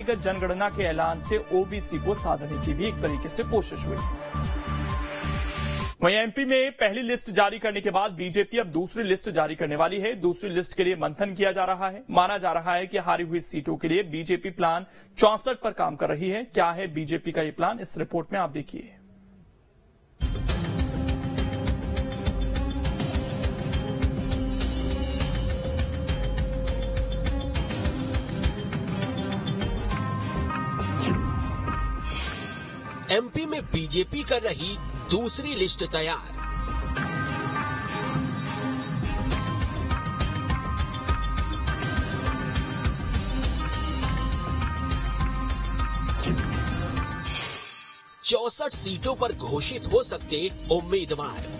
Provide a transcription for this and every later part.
जातिगत जनगणना के ऐलान से ओबीसी को साधने की भी एक तरीके से कोशिश हुई। वहीं एमपी में पहली लिस्ट जारी करने के बाद बीजेपी अब दूसरी लिस्ट जारी करने वाली है। दूसरी लिस्ट के लिए मंथन किया जा रहा है। माना जा रहा है कि हारी हुई सीटों के लिए बीजेपी प्लान 64 पर काम कर रही है। क्या है बीजेपी का ये प्लान, इस रिपोर्ट में आप देखिए। एमपी में बीजेपी कर रही दूसरी लिस्ट तैयार। चौसठ सीटों पर घोषित हो सकते उम्मीदवार।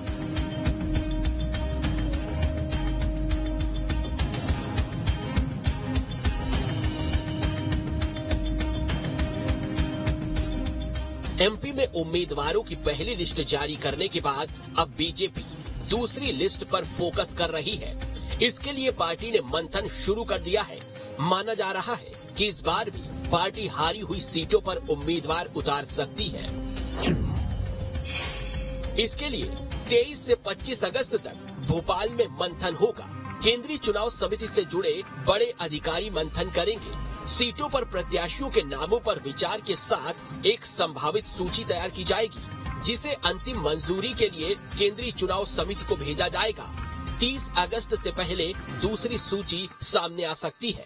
एमपी में उम्मीदवारों की पहली लिस्ट जारी करने के बाद अब बीजेपी दूसरी लिस्ट पर फोकस कर रही है। इसके लिए पार्टी ने मंथन शुरू कर दिया है। माना जा रहा है कि इस बार भी पार्टी हारी हुई सीटों पर उम्मीदवार उतार सकती है। इसके लिए 23 से 25 अगस्त तक भोपाल में मंथन होगा। केंद्रीय चुनाव समिति से जुड़े बड़े अधिकारी मंथन करेंगे। सीटों पर प्रत्याशियों के नामों पर विचार के साथ एक संभावित सूची तैयार की जाएगी, जिसे अंतिम मंजूरी के लिए केंद्रीय चुनाव समिति को भेजा जाएगा। 30 अगस्त से पहले दूसरी सूची सामने आ सकती है।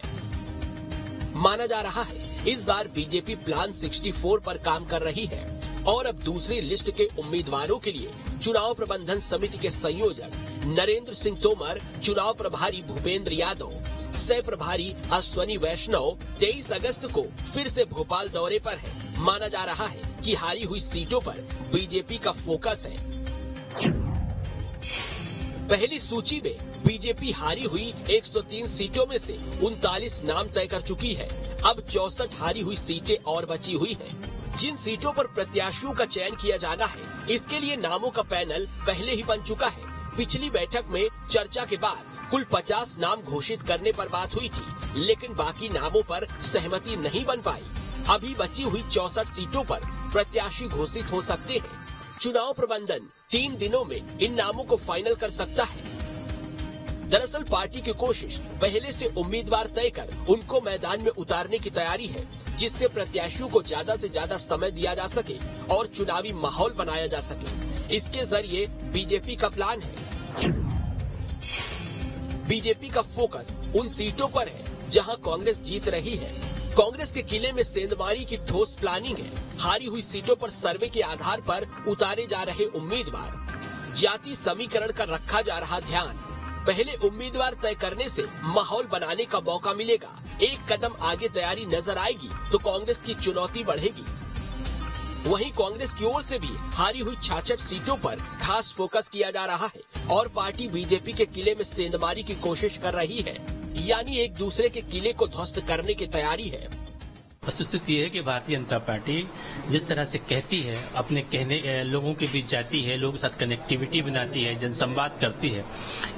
माना जा रहा है इस बार बीजेपी प्लान 64 पर काम कर रही है और अब दूसरी लिस्ट के उम्मीदवारों के लिए चुनाव प्रबंधन समिति के संयोजक नरेंद्र सिंह तोमर, चुनाव प्रभारी भूपेंद्र यादव, सह प्रभारी अश्वनी वैष्णव 23 अगस्त को फिर से भोपाल दौरे पर है। माना जा रहा है कि हारी हुई सीटों पर बीजेपी का फोकस है। पहली सूची में बीजेपी हारी हुई 103 सीटों में से 39 नाम तय कर चुकी है। अब 64 हारी हुई सीटें और बची हुई हैं। जिन सीटों पर प्रत्याशियों का चयन किया जाना है, इसके लिए नामों का पैनल पहले ही बन चुका है। पिछली बैठक में चर्चा के बाद कुल 50 नाम घोषित करने पर बात हुई थी, लेकिन बाकी नामों पर सहमति नहीं बन पाई। अभी बची हुई 64 सीटों पर प्रत्याशी घोषित हो सकते हैं। चुनाव प्रबंधन 3 दिनों में इन नामों को फाइनल कर सकता है। दरअसल पार्टी की कोशिश पहले से उम्मीदवार तय कर उनको मैदान में उतारने की तैयारी है, जिससे प्रत्याशियों को ज्यादा से ज्यादा समय दिया जा सके और चुनावी माहौल बनाया जा सके। इसके जरिए बीजेपी का प्लान है। बीजेपी का फोकस उन सीटों पर है जहां कांग्रेस जीत रही है। कांग्रेस के किले में सेंधमारी की ठोस प्लानिंग है। हारी हुई सीटों पर सर्वे के आधार पर उतारे जा रहे उम्मीदवार, जाति समीकरण का रखा जा रहा ध्यान। पहले उम्मीदवार तय करने से माहौल बनाने का मौका मिलेगा। एक कदम आगे तैयारी नजर आएगी तो कांग्रेस की चुनौती बढ़ेगी। वहीं कांग्रेस की ओर से भी हारी हुई 66 सीटों पर खास फोकस किया जा रहा है और पार्टी बीजेपी के किले में सेंधमारी की कोशिश कर रही है, यानी एक दूसरे के किले को ध्वस्त करने की तैयारी है। वस्तुस्थिति ये है कि भारतीय जनता पार्टी जिस तरह से कहती है, अपने कहने लोगों के बीच जाती है, लोगों के साथ कनेक्टिविटी बनाती है, जनसंवाद करती है,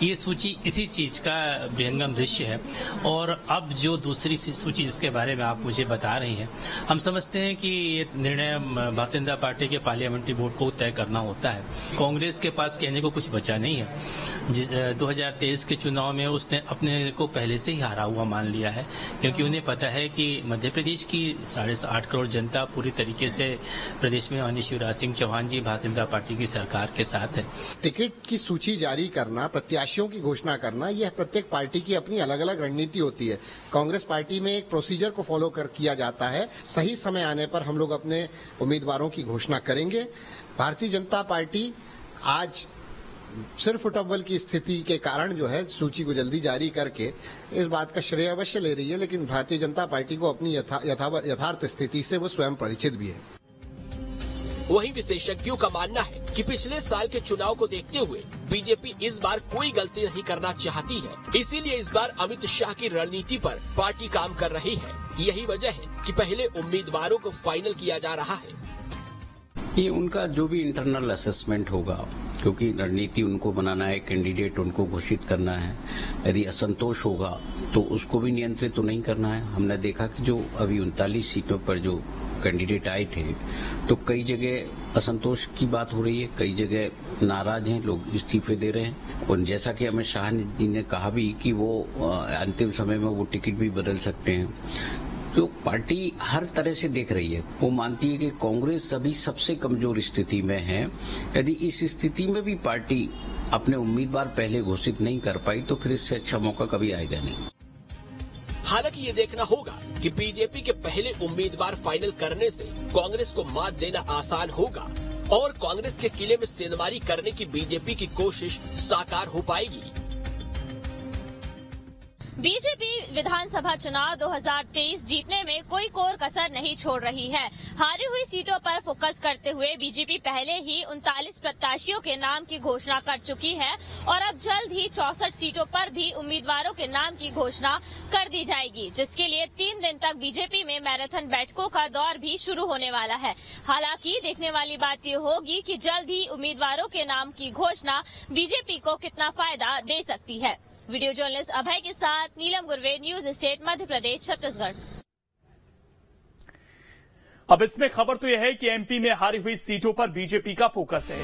ये सूची इसी चीज का विहंगम दृश्य है। और अब जो दूसरी सूची जिसके बारे में आप मुझे बता रही हैं, हम समझते हैं कि ये निर्णय भारतीय जनता पार्टी के पार्लियामेंट्री बोर्ड को तय करना होता है। कांग्रेस के पास कहने को कुछ बचा नहीं है। 2023 के चुनाव में उसने अपने को पहले से ही हारा हुआ मान लिया है, क्योंकि उन्हें पता है कि मध्य प्रदेश की 8.5 करोड़ जनता पूरी तरीके से प्रदेश में माननीय शिवराज सिंह चौहान जी भारतीय जनता पार्टी की सरकार के साथ है। टिकट की सूची जारी करना, प्रत्याशियों की घोषणा करना, यह प्रत्येक पार्टी की अपनी अलग अलग रणनीति होती है। कांग्रेस पार्टी में एक प्रोसीजर को फॉलो किया जाता है। सही समय आने पर हम लोग अपने उम्मीदवारों की घोषणा करेंगे। भारतीय जनता पार्टी आज सिर्फ फुटबॉल की स्थिति के कारण जो है सूची को जल्दी जारी करके इस बात का श्रेय अवश्य ले रही है, लेकिन भारतीय जनता पार्टी को अपनी यथार्थ स्थिति से वो स्वयं परिचित भी है। वहीं विशेषज्ञों का मानना है कि पिछले साल के चुनाव को देखते हुए बीजेपी इस बार कोई गलती नहीं करना चाहती है, इसीलिए इस बार अमित शाह की रणनीति पर पार्टी काम कर रही है। यही वजह है कि पहले उम्मीदवारों को फाइनल किया जा रहा है। ये उनका जो भी इंटरनल असेसमेंट होगा क्योंकि रणनीति उनको बनाना है, कैंडिडेट उनको घोषित करना है। यदि असंतोष होगा तो उसको भी नियंत्रित तो नहीं करना है। हमने देखा कि जो अभी 39 सीटों पर जो कैंडिडेट आए थे तो कई जगह असंतोष की बात हो रही है, कई जगह नाराज हैं, लोग इस्तीफे दे रहे हैं। और जैसा कि अमित शाह जी ने कहा भी कि वो अंतिम समय में वो टिकट भी बदल सकते हैं। तो पार्टी हर तरह से देख रही है, वो मानती है कि कांग्रेस अभी सबसे कमजोर स्थिति में है। यदि इस स्थिति में भी पार्टी अपने उम्मीदवार पहले घोषित नहीं कर पाई तो फिर इससे अच्छा मौका कभी आएगा नहीं। हालांकि ये देखना होगा कि बीजेपी के पहले उम्मीदवार फाइनल करने से कांग्रेस को मात देना आसान होगा और कांग्रेस के किले में सेंधमारी करने की बीजेपी की कोशिश साकार हो पाएगी। बीजेपी विधानसभा चुनाव 2023 जीतने में कोई कोर कसर नहीं छोड़ रही है। हारी हुई सीटों पर फोकस करते हुए बीजेपी पहले ही 39 प्रत्याशियों के नाम की घोषणा कर चुकी है और अब जल्द ही 64 सीटों पर भी उम्मीदवारों के नाम की घोषणा कर दी जाएगी, जिसके लिए 3 दिन तक बीजेपी में मैराथन बैठकों का दौर भी शुरू होने वाला है। हालांकि देखने वाली बात ये होगी कि जल्द ही उम्मीदवारों के नाम की घोषणा बीजेपी को कितना फायदा दे सकती है। वीडियो जर्नलिस्ट अभय के साथ नीलम गुरवे, न्यूज स्टेट मध्य प्रदेश, छत्तीसगढ़। अब इसमें खबर तो यह है कि एमपी में हारी हुई सीटों पर बीजेपी का फोकस है।